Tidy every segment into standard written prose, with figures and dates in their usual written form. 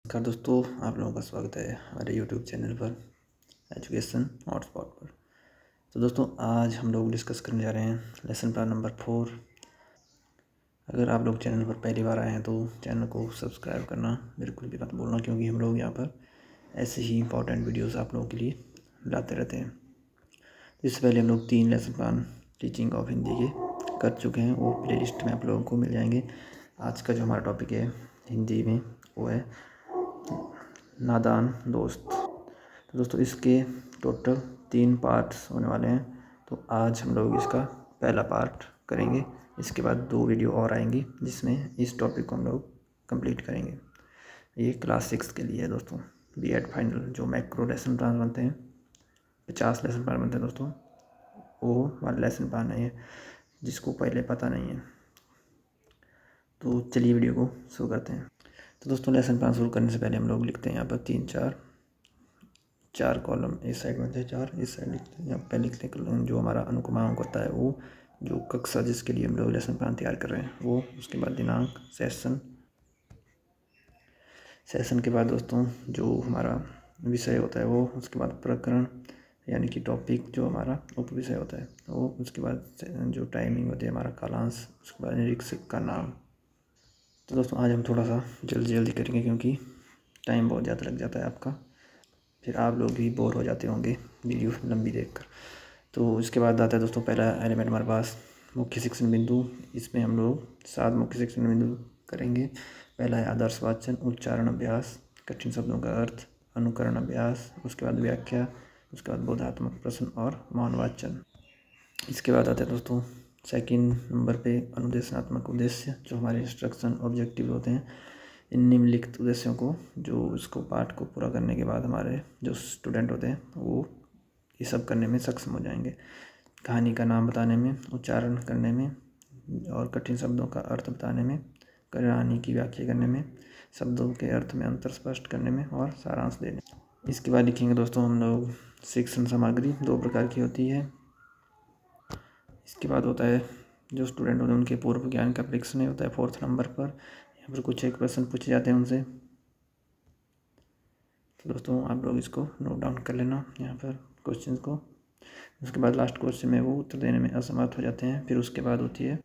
नमस्कार दोस्तों, आप लोगों का स्वागत है हमारे यूट्यूब चैनल पर एजुकेशन हॉटस्पॉट पर। तो दोस्तों, आज हम लोग डिस्कस करने जा रहे हैं लेसन प्लान नंबर 4। अगर आप लोग चैनल पर पहली बार आए हैं तो चैनल को सब्सक्राइब करना बिल्कुल भी मत भूलना, क्योंकि हम लोग यहाँ पर ऐसे ही इंपॉर्टेंट वीडियोस आप लोगों के लिए लाते रहते हैं। इससे पहले हम लोग 3 lesson plan teaching of Hindi के कर चुके हैं, वो प्ले लिस्ट में आप लोगों को मिल जाएंगे। आज का जो हमारा टॉपिक है हिंदी में वो है नादान दोस्त। तो दोस्तों, इसके टोटल 3 पार्ट्स होने वाले हैं। तो आज हम लोग इसका पहला पार्ट करेंगे, इसके बाद 2 वीडियो और आएंगी जिसमें इस टॉपिक को हम लोग कंप्लीट करेंगे। ये क्लास 6 के लिए है दोस्तों, बीएड फाइनल जो मैक्रो लेसन प्लान बनते हैं, 50 लेसन प्लान बनते हैं दोस्तों, वो वाला लेसन प्लान है ये, जिसको पहले पता नहीं है। तो चलिए वीडियो को शुरू करते हैं। तो दोस्तों, लेसन प्लान शुरू करने से पहले हम लोग लिखते हैं यहाँ पर 4 कॉलम, इस साइड में थे 4, इस साइड लिखते हैं। यहाँ पे लिखते हैं जो हमारा अनुक्रमांक होता है, वो जो कक्षा जिसके लिए हम लोग लेसन प्लान तैयार कर रहे हैं वो, उसके बाद दिनांक, सेशन के बाद दोस्तों जो हमारा विषय होता है वो, उसके बाद प्रकरण यानी कि टॉपिक जो हमारा उप विषय होता है वो, उसके बाद जो टाइमिंग होती है हमारा कालांश, उसके बाद निरीक्षक का नाम। तो दोस्तों, आज हम थोड़ा सा जल्दी करेंगे क्योंकि टाइम बहुत ज़्यादा लग जाता है आपका, फिर आप लोग भी बोर हो जाते होंगे वीडियो लंबी देखकर। तो इसके बाद आता है दोस्तों पहला एलिमेंट हमारे पास मुख्य शिक्षण बिंदु। इसमें हम लोग 7 मुख्य शिक्षण बिंदु करेंगे। पहला है आदर्श वाचन, उच्चारण अभ्यास, कठिन शब्दों का अर्थ, अनुकरण अभ्यास, उसके बाद व्याख्या, उसके बाद बोधात्मक प्रश्न और मौन वाचन। इसके बाद आता है दोस्तों सेकंड नंबर पे अनुदेशनात्मक उद्देश्य, जो हमारे इंस्ट्रक्शन ऑब्जेक्टिव होते हैं। इन निम्नलिखित उद्देश्यों को, जो इसको पाठ को पूरा करने के बाद हमारे जो स्टूडेंट होते हैं वो ये सब करने में सक्षम हो जाएंगे। कहानी का नाम बताने में, उच्चारण करने में और कठिन शब्दों का अर्थ बताने में, कहानी की व्याख्या करने में, शब्दों के अर्थ में अंतर स्पष्ट करने में और सारांश देने। इसके बाद लिखेंगे दोस्तों हम लोग शिक्षण सामग्री 2 प्रकार की होती है। इसके बाद होता है जो स्टूडेंट होते हैं उनके पूर्व ज्ञान का परीक्षण होता है 4th नंबर पर। यहाँ पर कुछ एक प्रश्न पूछे जाते हैं उनसे। तो दोस्तों, आप लोग इसको नोट डाउन कर लेना यहाँ पर क्वेश्चन को। उसके बाद लास्ट क्वेश्चन में वो उत्तर देने में असमर्थ हो जाते हैं। फिर उसके बाद होती है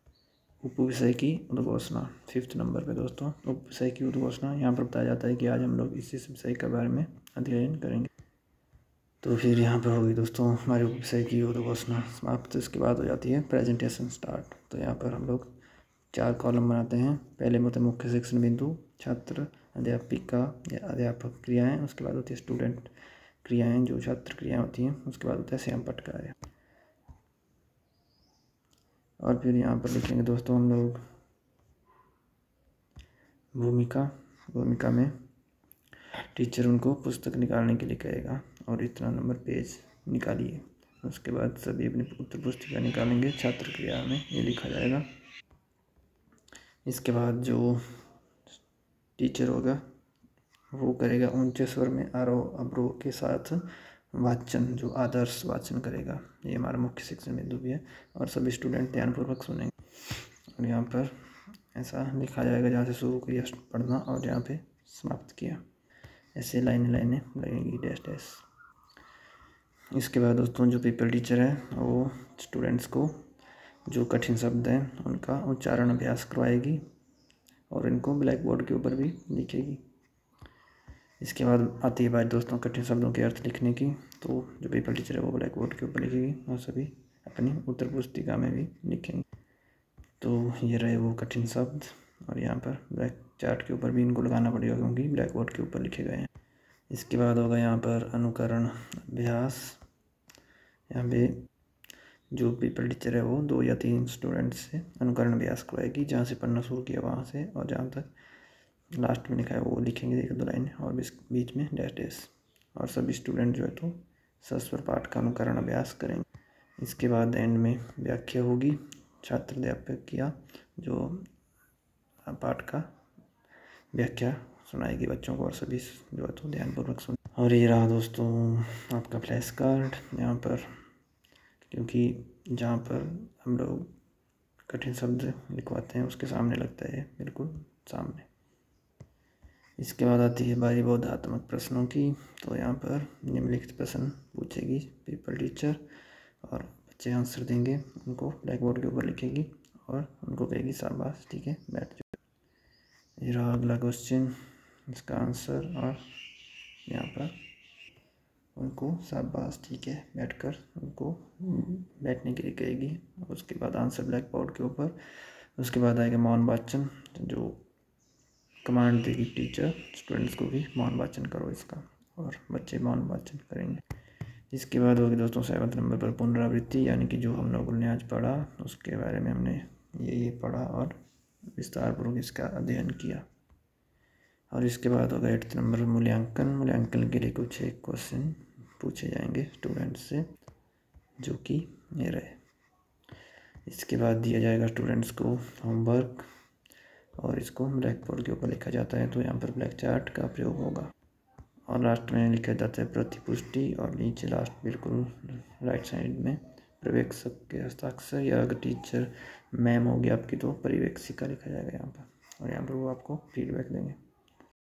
उपविषय की उद्घोषणा 5th नंबर पे दोस्तों। उपविषय की उद्घोषणा, यहाँ पर बताया जाता है कि आज हम लोग इस विषय के बारे में अध्ययन करेंगे। तो फिर यहाँ पर होगी दोस्तों हमारे विषय की उद्घोषणा समाप्त। इसके बाद हो जाती है प्रेजेंटेशन स्टार्ट। तो यहाँ पर हम लोग 4 कॉलम बनाते हैं। पहले में होता है मुख्य शिक्षण बिंदु, छात्र, अध्यापिका या अध्यापक क्रियाएं, उसके बाद होती है स्टूडेंट क्रियाएं जो छात्र क्रियाएं होती हैं, उसके बाद होता है स्वयंपाठ कार्य। और फिर यहाँ पर लिखेंगे दोस्तों हम लोग भूमिका में टीचर उनको पुस्तक निकालने के लिए कहेगा और इतना नंबर पेज निकालिए। उसके बाद सभी अपनी उत्तर पुस्तिका निकालेंगे, छात्र क्रिया में ये लिखा जाएगा। इसके बाद जो टीचर होगा वो करेगा ऊंचे स्वर में आरोह अवरोह के साथ वाचन, जो आदर्श वाचन करेगा। ये हमारा मुख्य शिक्षण बिंदु भी है और सभी स्टूडेंट ध्यानपूर्वक सुनेंगे। और यहाँ पर ऐसा लिखा जाएगा जहाँ से शुरू किया पढ़ना और जहाँ पे समाप्त किया, ऐसे लाइनें लगेंगी डैश डैश। इसके बाद दोस्तों जो पेपर टीचर है वो स्टूडेंट्स को जो कठिन शब्द हैं उनका उच्चारण अभ्यास करवाएगी और इनको ब्लैक बोर्ड के ऊपर भी लिखेगी। इसके बाद आती है बात दोस्तों कठिन शब्दों के अर्थ लिखने की। तो जो पेपर टीचर है वो ब्लैक बोर्ड के ऊपर लिखेगी और सभी अपनी उत्तर पुस्तिका में भी लिखेंगे। तो ये रहे वो कठिन शब्द, और यहाँ पर ब्लैक चार्ट के ऊपर भी इनको लगाना पड़ेगा क्योंकि ब्लैक बोर्ड के ऊपर लिखे गए हैं। इसके बाद होगा यहाँ पर अनुकरण अभ्यास। यहाँ पे जो पेपर टीचर है वो 2 या 3 स्टूडेंट्स से अनुकरण अभ्यास करवाएगी, जहाँ से पढ़ना शुरू किया वहाँ से और जहाँ तक लास्ट में लिखा है वो लिखेंगे 1-2 लाइन और बीच में डैश डैश। और सभी स्टूडेंट जो है तो सस्वर पाठ का अनुकरण अभ्यास करेंगे। इसके बाद एंड में व्याख्या होगी, छात्र अध्यापक किया जो पाठ का व्याख्या सुनाएगी बच्चों को और सभी जो है तो ध्यानपूर्वक सुन। और ये रहा दोस्तों आपका फ्लैश कार्ड, यहाँ पर क्योंकि जहाँ पर हम लोग कठिन शब्द लिखवाते हैं उसके सामने लगता है, बिल्कुल सामने। इसके बाद आती है बारी बोधात्मक प्रश्नों की। तो यहाँ पर निम्नलिखित प्रश्न पूछेगी पीपल टीचर और बच्चे आंसर देंगे, उनको ब्लैक बोर्ड के ऊपर लिखेगी और उनको कहेगी शाबाश ठीक है बैठ जाओ। ये रहा अगला क्वेश्चन, इसका आंसर, और यहाँ पर उनको शाबाश ठीक है बैठकर उनको बैठने के लिए कहेगी। उसके बाद आंसर ब्लैक बोर्ड के ऊपर। उसके बाद आएगा मौन वाचन, जो कमांड देगी टीचर स्टूडेंट्स को भी मौन वाचन करो इसका, और बच्चे मौन वाचन करेंगे। इसके बाद होगी दोस्तों 7 नंबर पर पुनरावृत्ति, यानी कि जो हम लोगों ने आज पढ़ा उसके बारे में हमने ये पढ़ा और विस्तारपूर्वक इसका अध्ययन किया। और इसके बाद होगा 8 नंबर मूल्यांकन। मूल्यांकन के लिए कुछ एक क्वेश्चन पूछे जाएंगे स्टूडेंट से, जो कि ये रहे। इसके बाद दिया जाएगा स्टूडेंट्स को होमवर्क और इसको ब्लैक बोर्ड के ऊपर लिखा जाता है, तो यहाँ पर ब्लैक चार्ट का प्रयोग होगा। और लास्ट में लिखा जाता है प्रतिपुष्टि, और नीचे लास्ट बिल्कुल राइट साइड में पर्यवेक्षक के हस्ताक्षर, या अगर टीचर मैम होगी आपकी तो पर्यवेक्षिका लिखा जाएगा यहाँ पर, और यहाँ पर वो आपको फीडबैक देंगे।